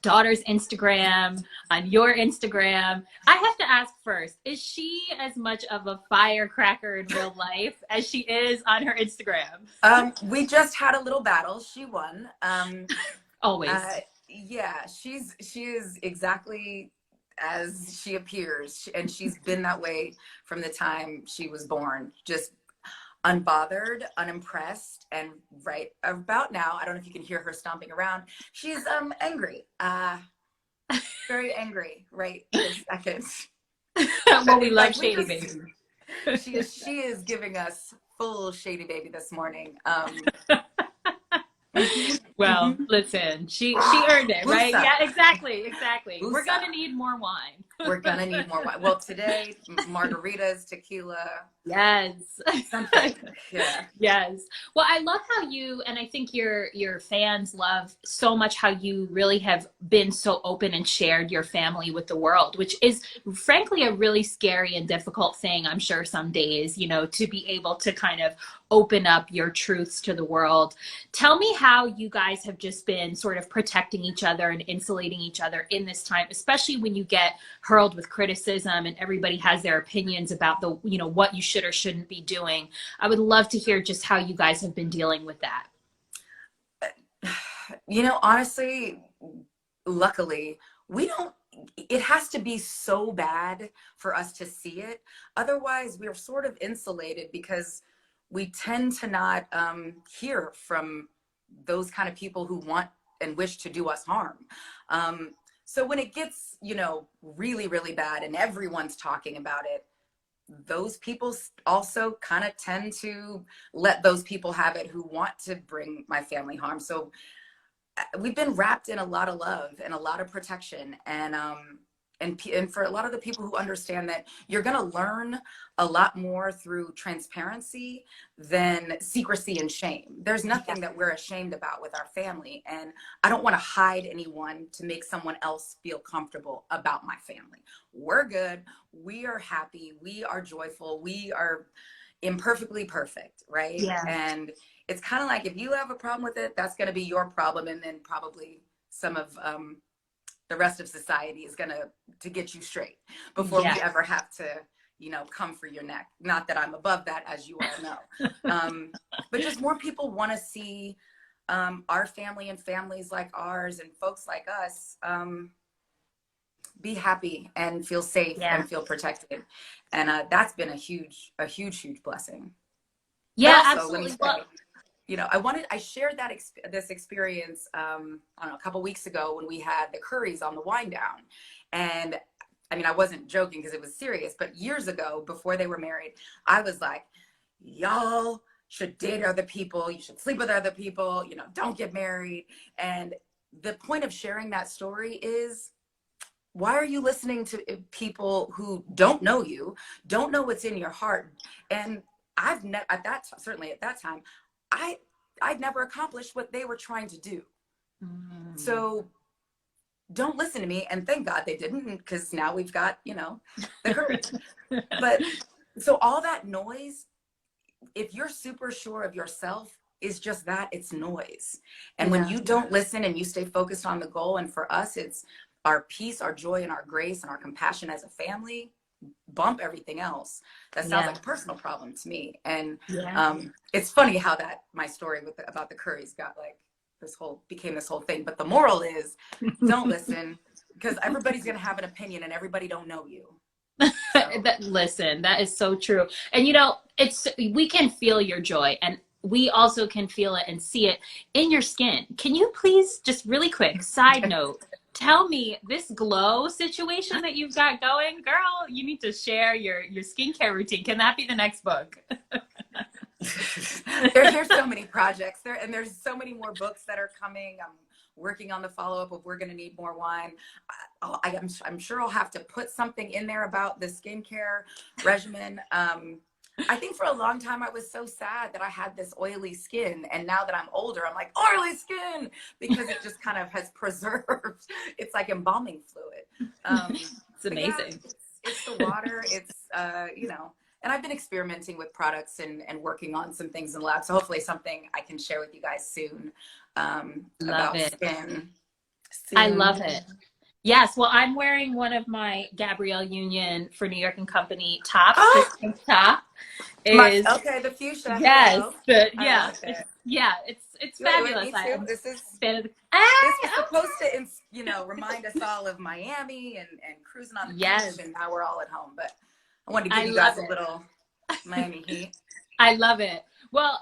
daughter's Instagram, on your Instagram. I have to ask first, is she as much of a firecracker in real life as she is on her Instagram? We just had a little battle. She won. Always. Yeah, she is exactly as she appears, and she's been that way from the time she was born. Just unbothered, unimpressed, and right about now, I don't know if you can hear her stomping around. She's angry, very angry right this second. Well, we love Like we Shady just, Baby. she is giving us full Shady Baby this morning. Well, listen, she earned it, right? Wusa, Yeah, exactly, exactly. We're wusa. gonna need more wine. We're gonna need more wine. Well, today, margaritas, tequila, Yes. something. Yeah. Yes. Well, I love how you, and I think your fans love so much how you really have been so open and shared your family with the world, which is frankly a really scary and difficult thing, I'm sure some days, to be able to kind of open up your truths to the world. Tell me how you guys have just been sort of protecting each other and insulating each other in this time, especially when you get hurled with criticism and everybody has their opinions about what you should or shouldn't be doing. I would love to hear just how you guys have been dealing with that. Honestly, luckily, we don't, it has to be so bad for us to see it. Otherwise, we're sort of insulated because we tend to not hear from those kind of people who want and wish to do us harm. So when it gets, really, really bad and everyone's talking about it, those people also kind of tend to let those people have it who want to bring my family harm. So we've been wrapped in a lot of love and a lot of protection, and for a lot of the people who understand that you're going to learn a lot more through transparency than secrecy and shame. There's nothing that we're ashamed about with our family, and I don't want to hide anyone to make someone else feel comfortable about my family. We're good, we are happy, we are joyful, we are imperfectly perfect, right? Yeah. And it's kind of like, if you have a problem with it, that's going to be your problem, and then probably some of the rest of society is going to get you straight before we ever have to come for your neck. Not that I'm above that, as you all know. But just more people want to see our family and families like ours and folks like us be happy and feel safe and feel protected. And that's been a huge blessing. Yeah, but also, absolutely. Let me say, I shared this experience, I don't know, a couple weeks ago when we had the Currys on the wind down. And I mean, I wasn't joking because it was serious, but years ago, before they were married, I was like, y'all should date other people. You should sleep with other people, don't get married. And the point of sharing that story is, why are you listening to people who don't know you, don't know what's in your heart? And I've never, certainly at that time, I'd never accomplished what they were trying to do. So don't listen to me. And thank God they didn't, because now we've got, the courage. But so all that noise, if you're super sure of yourself, is just that, it's noise. And when you don't listen and you stay focused on the goal, and for us, it's our peace, our joy, and our grace, and our compassion as a family, bump everything else. That sounds like a personal problem to me. And it's funny how that my story about the Currys got became this whole thing. But the moral is, don't listen, because everybody's gonna have an opinion and everybody don't know you. So. Listen, that is so true. And we can feel your joy, and we also can feel it and see it in your skin. Can you please, just really quick side note, tell me this glow situation that you've got going? Girl, you need to share your skincare routine. Can that be the next book? There's so many projects there, and there's so many more books that are coming. I'm working on the follow-up of We're Gonna Need More Wine. I'm sure I'll have to put something in there about the skincare regimen. I think for a long time I was so sad that I had this oily skin, and now that I'm older, I'm like, oily skin, because it just kind of has preserved. It's like embalming fluid. It's amazing. It's the water. It's and I've been experimenting with products and working on some things in the lab. So hopefully something I can share with you guys soon about skin. I soon. love it. Yes, well, I'm wearing one of my Gabrielle Union for New York and Company tops. This Oh, pink top my, is, okay, the fuchsia. yes, Hello. but I yeah, love it. it's Wait, fabulous. me too. I'm This is a fan of the. this was Ah, supposed to, remind us all of Miami and cruising on the beach, yes, and now we're all at home. But I wanted to I give you guys love a it. little Miami heat. I love it. Well,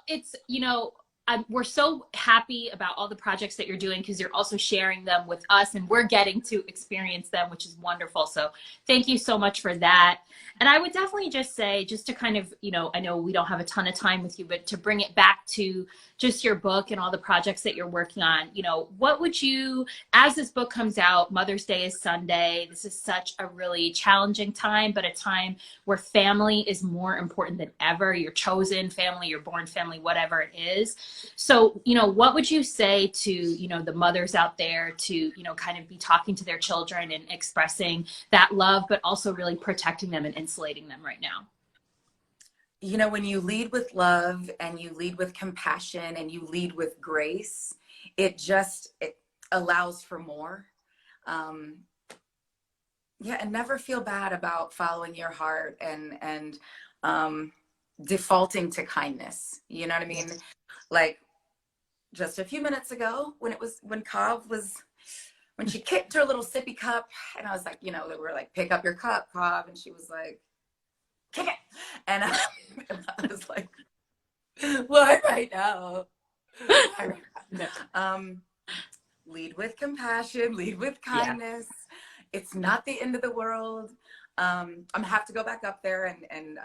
we're so happy about all the projects that you're doing because you're also sharing them with us and we're getting to experience them, which is wonderful. So thank you so much for that. And I would definitely just say, just to kind of, I know we don't have a ton of time with you, but to bring it back to just your book and all the projects that you're working on, what would you, as this book comes out, Mother's Day is Sunday. This is such a really challenging time, but a time where family is more important than ever. Your chosen family, your born family, whatever it is. So, what would you say to, the mothers out there to, kind of be talking to their children and expressing that love, but also really protecting them and insulating them right now? When you lead with love and you lead with compassion and you lead with grace, it allows for more. Um, yeah, and never feel bad about following your heart and defaulting to kindness. You know what I mean? Like just a few minutes ago when she kicked her little sippy cup, and I was like, they were like, pick up your cup, Cobb, and she was like, kick it, and I was like, why right now? Why right No. now? Lead with compassion, lead with Yeah. kindness. It's not the end of the world. I'm gonna have to go back up there and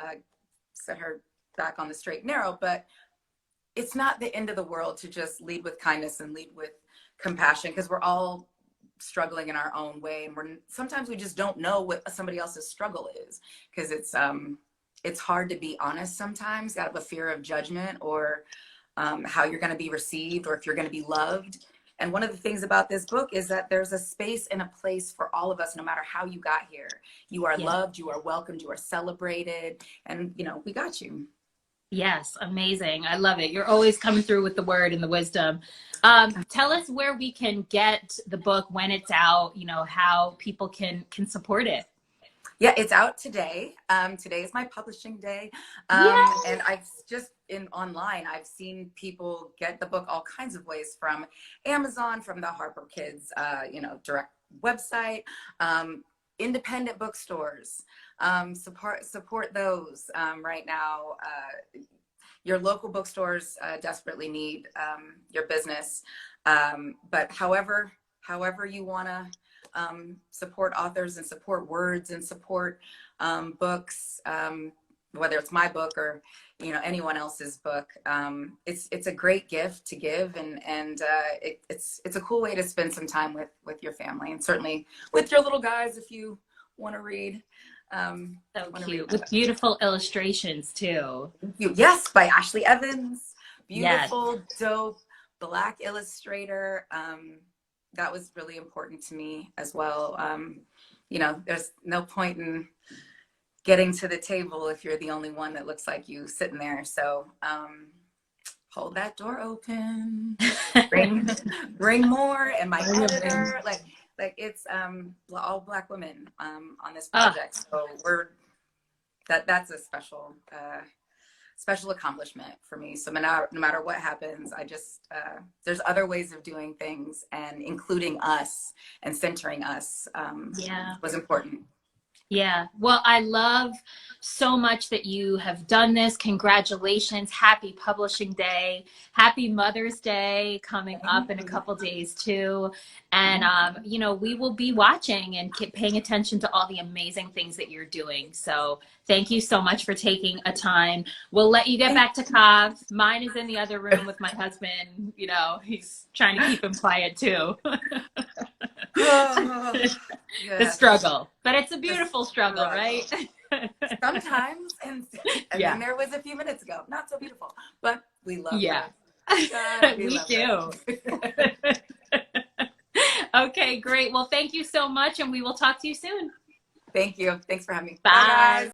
set her back on the straight and narrow, but it's not the end of the world to just lead with kindness and lead with compassion, because we're all struggling in our own way, and sometimes we just don't know what somebody else's struggle is, because it's hard to be honest sometimes out of a fear of judgment, or how you're going to be received, or if you're going to be loved. And one of the things about this book is that there's a space and a place for all of us, no matter how you got here. You are Yeah. loved, you are welcomed, you are celebrated, and we got you. Yes, amazing. I love it. You're always coming through with the word and the wisdom. Tell us where we can get the book, when it's out, how people can support it. Yeah, it's out today. Today is my publishing day. Yeah. And I've just online, I've seen people get the book all kinds of ways, from Amazon, from the Harper Kids, direct website, independent bookstores. Support those right now. Your local bookstores desperately need your business. But however you want to support authors and support words and support books, whether it's my book or anyone else's book. It's a great gift to give, and it's a cool way to spend some time with your family, and certainly with your little guys if you want to read. So cute with beautiful illustrations too. Yes, by Ashley Evans. Yes. Beautiful, dope, Black illustrator. That was really important to me as well. There's no point in getting to the table if you're the only one that looks like you sitting there. So hold that door open, bring more. And my editor, like it's all Black women on this project. So that's a special accomplishment for me. So no matter what happens, I just there's other ways of doing things, and including us and centering us was important. Yeah. Well, I love so much that you have done this. Congratulations. Happy Publishing Day. Happy Mother's Day coming up in a couple days too. And, we will be watching and paying attention to all the amazing things that you're doing. So thank you so much for taking a time. We'll let you get back to Cobb. Mine is in the other room with my husband. He's trying to keep him quiet too. Oh, The yes. struggle, but it's a beautiful struggle, right? Sometimes, and Yeah. then there was a few minutes ago, not so beautiful, but we love Yeah. her. God, we We love do. her. Okay, great. Well, thank you so much, and we will talk to you soon. Thank you. Thanks for having me. Bye, Bye. guys.